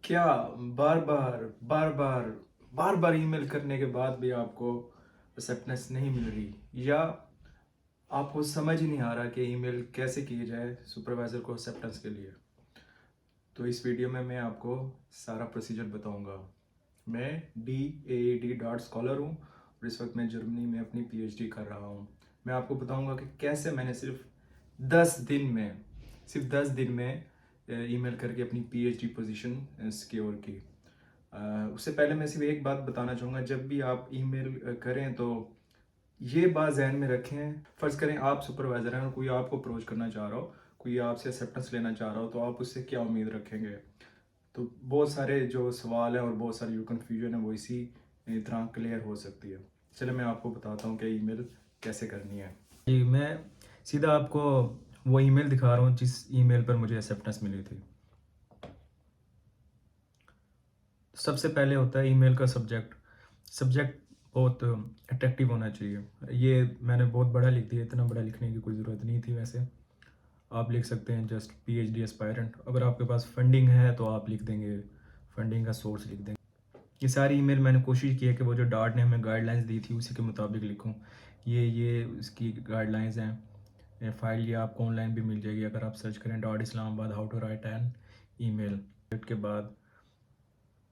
क्या बार बार बार बार बार बार ईमेल करने के बाद भी आपको एक्सेप्टेंस नहीं मिल रही, या आपको समझ ही नहीं आ रहा कि ईमेल कैसे की जाए सुपरवाइज़र को एक्सेप्टेंस के लिए? तो इस वीडियो में मैं आपको सारा प्रोसीजर बताऊंगा। मैं DAAD.Scholar हूँ और इस वक्त मैं जर्मनी में अपनी PhD कर रहा हूँ। मैं आपको बताऊंगा कि कैसे मैंने सिर्फ 10 दिन में ईमेल करके अपनी PhD पोजीशन सिक्योर की। उससे पहले मैं सिर्फ एक बात बताना चाहूँगा, जब भी आप ईमेल करें तो ये बात जहन में रखें। फ़र्ज़ करें आप सुपरवाइज़र हैं और कोई आपको अप्रोच करना चाह रहा हो, कोई आपसे एक्सेप्टेंस लेना चाह रहा हो, तो आप उससे क्या उम्मीद रखेंगे? तो बहुत सारे जो सवाल हैं और बहुत सारी जो कन्फ्यूजन है वो इसी तरह क्लियर हो सकती है। चलिए मैं आपको बताता हूँ कि ईमेल कैसे करनी है। जी, मैं सीधा आपको वो ईमेल दिखा रहा हूँ जिस ईमेल पर मुझे एक्सेप्टेंस मिली थी। सबसे पहले होता है ईमेल का सब्जेक्ट। सब्जेक्ट बहुत अट्रैक्टिव होना चाहिए। ये मैंने बहुत बड़ा लिख दिया, इतना बड़ा लिखने की कोई ज़रूरत नहीं थी। वैसे आप लिख सकते हैं जस्ट PhD एस्पायरेंट। अगर आपके पास फंडिंग है तो आप लिख देंगे, फंडिंग का सोर्स लिख देंगे। ये सारी ईमेल मैंने कोशिश की है कि वो जो डार्ट ने हमें गाइडलाइंस दी थी उसी के मुताबिक लिखूं। ये इसकी गाइडलाइंस हैं। ये फाइल ये आपको ऑनलाइन भी मिल जाएगी अगर आप सर्च करें .Islamabad how to write an email. के बाद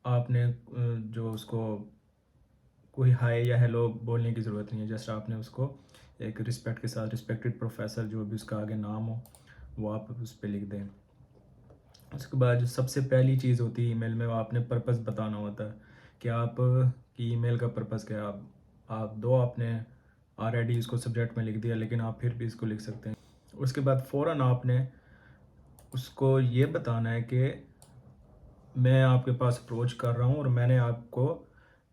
आपने जो उसको कोई हाय या हेलो बोलने की ज़रूरत नहीं है। जस्ट आपने उसको एक रिस्पेक्ट के साथ रिस्पेक्टेड प्रोफेसर जो भी उसका आगे नाम हो वो आप उस पर लिख दें। उसके बाद जो सबसे पहली चीज़ होती है ईमेल में, वो आपने पर्पस बताना होता है कि आप की ईमेल का पर्पस क्या है। आप दो आपने ऑलरेडी इसको सब्जेक्ट में लिख दिया, लेकिन आप फिर भी इसको लिख सकते हैं। उसके बाद फ़ौरन आपने उसको ये बताना है कि मैं आपके पास अप्रोच कर रहा हूँ और मैंने आपको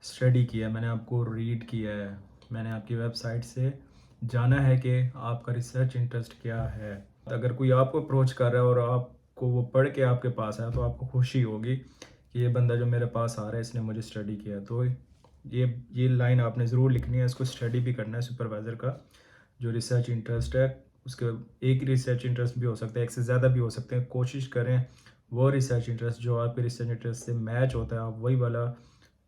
स्टडी किया, मैंने आपको रीड किया है, मैंने आपकी वेबसाइट से जाना है कि आपका रिसर्च इंटरेस्ट क्या है। अगर कोई आपको अप्रोच कर रहा है और आपको वो पढ़ के आपके पास आया तो आपको खुशी होगी कि ये बंदा जो मेरे पास आ रहा है इसने मुझे स्टडी किया। तो ये लाइन आपने ज़रूर लिखनी है। इसको स्टडी भी करना है सुपरवाइज़र का जो रिसर्च इंटरेस्ट है उसके। एक रिसर्च इंटरेस्ट भी हो सकता है, एक से ज़्यादा भी हो सकते हैं। कोशिश करें वो रिसर्च इंटरेस्ट जो आपके रिसर्च इंटरेस्ट से मैच होता है, आप वही वाला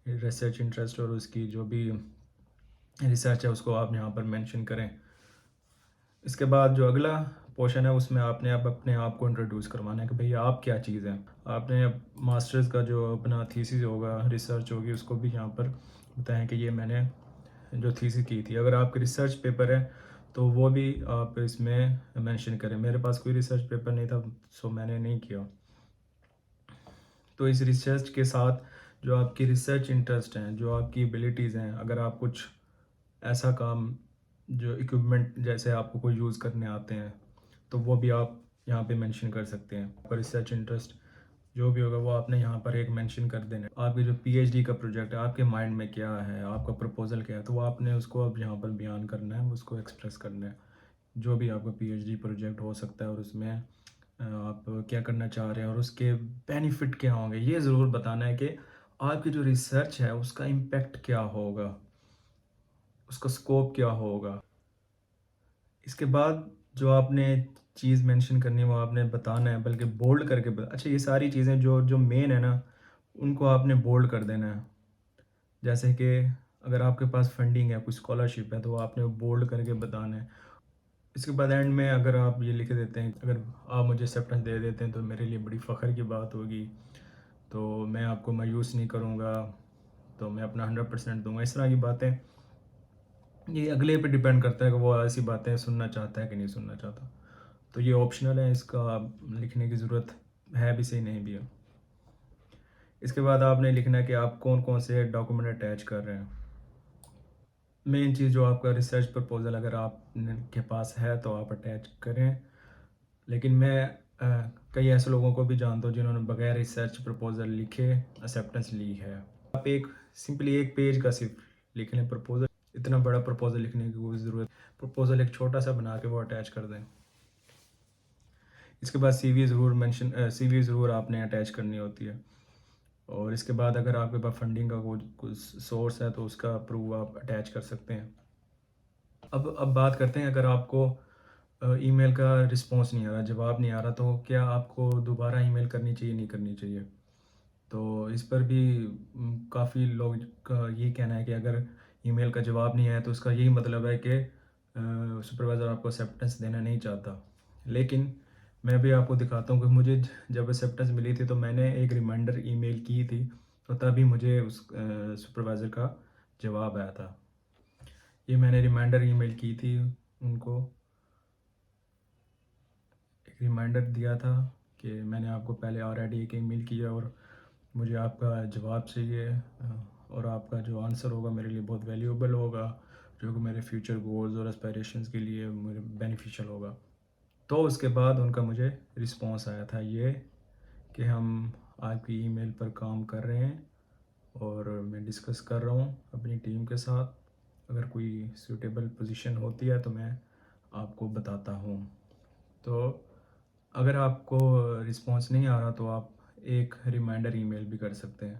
रिसर्च इंटरेस्ट और उसकी जो भी रिसर्च है उसको आप यहाँ पर मेंशन करें। इसके बाद जो अगला पोर्शन है उसमें आपने अब अपने आप को इंट्रोड्यूस करवाना है कि भैया आप क्या चीज़ हैं। आपने अब मास्टर्स का जो अपना थीसिस होगा, रिसर्च होगी, उसको भी यहाँ पर बताएं कि ये मैंने जो थीसिस की थी। अगर आपके रिसर्च पेपर है तो वो भी आप इसमें मेंशन करें। मेरे पास कोई रिसर्च पेपर नहीं था सो मैंने नहीं किया। तो इस रिसर्च के साथ जो आपकी रिसर्च इंटरेस्ट हैं, जो आपकी एबिलिटीज़ हैं, अगर आप कुछ ऐसा काम जो इक्विपमेंट जैसे आपको कोई यूज़ करने आते हैं तो वो भी आप यहाँ पे मेंशन कर सकते हैं। आपका रिसर्च इंटरेस्ट जो भी होगा वो आपने यहाँ पर एक मेंशन कर देना है। आपके जो PhD का प्रोजेक्ट है आपके माइंड में क्या है, आपका प्रपोजल क्या है, तो वो आपने उसको अब यहाँ पर बयान करना है, उसको एक्सप्रेस करना है। जो भी आपका PhD प्रोजेक्ट हो सकता है और उसमें आप क्या करना चाह रहे हैं और उसके बेनिफिट क्या होंगे, ये ज़रूर बताना है कि आपकी जो रिसर्च है उसका इम्पेक्ट क्या होगा, उसका स्कोप क्या होगा। इसके बाद जो आपने चीज़ मेंशन करनी है वो आपने बताना है, बल्कि बोल्ड करके अच्छा ये सारी चीज़ें जो जो मेन है ना उनको आपने बोल्ड कर देना है। जैसे कि अगर आपके पास फंडिंग है, कोई स्कॉलरशिप है, तो आपने बोल्ड करके बताना है। इसके बाद एंड में अगर आप ये लिख देते हैं, अगर आप मुझे एक्सेप्टेंस दे देते हैं तो मेरे लिए बड़ी फ़ख्र की बात होगी, तो मैं आपको मायूस नहीं करूँगा, तो मैं अपना 100% दूंगा। इस तरह की बातें ये अगले पे डिपेंड करता है कि वो ऐसी बातें सुनना चाहता है कि नहीं सुनना चाहता। तो ये ऑप्शनल है, इसका लिखने की ज़रूरत है भी सही, नहीं भी है। इसके बाद आपने लिखना है कि आप कौन कौन से डॉक्यूमेंट अटैच कर रहे हैं। मेन चीज़ जो आपका रिसर्च प्रपोजल अगर आप के पास है तो आप अटैच करें, लेकिन मैं कई ऐसे लोगों को भी जानता हूँ जिन्होंने बगैर रिसर्च प्रपोजल लिखे एक्सेप्टेंस ली है। आप एक सिंपली एक पेज का सिर्फ लिख लें प्रपोजल, इतना बड़ा प्रपोजल लिखने की कोई ज़रूरत। प्रपोजल एक छोटा सा बना के वो अटैच कर दें। इसके बाद CV ज़रूर आपने अटैच करनी होती है। और इसके बाद अगर आपके पास फंडिंग का कुछ सोर्स है तो उसका प्रूफ आप अटैच कर सकते हैं। अब बात करते हैं, अगर आपको ईमेल का रिस्पांस नहीं आ रहा, जवाब नहीं आ रहा, तो क्या आपको दोबारा ईमेल करनी चाहिए, नहीं करनी चाहिए। تو اس پر بھی کافی لوگ کا یہ کہنا ہے کہ اگر ای میل کا جواب نہیں آیا تو اس کا یہی مطلب ہے کہ سپروائزر آپ کو ایکسیپٹنس دینا نہیں چاہتا. لیکن میں بھی آپ کو دکھاتا ہوں کہ مجھے جب ایکسیپٹنس ملی تھی تو میں نے ایک ریمائنڈر ای میل کی تھی تو تبھی مجھے اس سپروائزر کا جواب آیا تھا. یہ میں نے ریمائنڈر ای میل کی تھی ان کو، ایک ریمائنڈر دیا تھا کہ میں نے آپ کو پہلے آلریڈی ایک ای میل کیا اور مجھے آپ کا جواب چاہیے، اور آپ کا جو آنسر ہوگا میرے لیے بہت ویلیوبل ہوگا، جو کہ میرے فیوچر گولز اور اسپائریشنز کے لیے مجھے بینیفیشل ہوگا. تو اس کے بعد ان کا مجھے رسپانس آیا تھا یہ کہ ہم آپ کی ای میل پر کام کر رہے ہیں اور میں ڈسکس کر رہا ہوں اپنی ٹیم کے ساتھ، اگر کوئی سوٹیبل پوزیشن ہوتی ہے تو میں آپ کو بتاتا ہوں. تو اگر آپ کو رسپانس نہیں آ رہا تو آپ ایک ریمائنڈر ای میل بھی کر سکتے ہیں.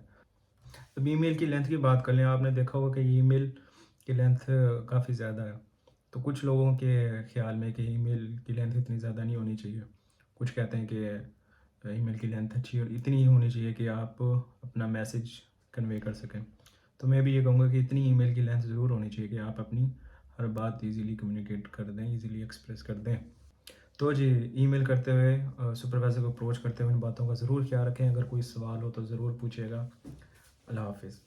اب ای میل کی لینتھ کی بات کر لیں، آپ نے دیکھا ہوگا کہ ای میل کی لینتھ کافی زیادہ ہے. تو کچھ لوگوں کے خیال میں کہ ای میل کی لینتھ اتنی زیادہ نہیں ہونی چاہیے. کچھ کہتے ہیں کہ ای میل کی لینتھ اچھی اور اتنی ہی ہونی چاہیے کہ آپ اپنا میسیج کنوے کر سکیں. تو میں بھی یہ کہوں گا کہ اتنی ای میل کی لینتھ ضرور ہونی چاہیے کہ آپ اپنی ہر بات ایزیلی کمیونیکیٹ کر دیں، ایزیلی ایکسپریس کر دیں. تو جی، ای میل کرتے ہوئے سپروائزر کو اپروچ کرتے ہوئے ان باتوں کا ضرور خیال رکھیں. اگر کوئی سوال ہو تو ضرور پوچھیے گا. اللہ حافظ.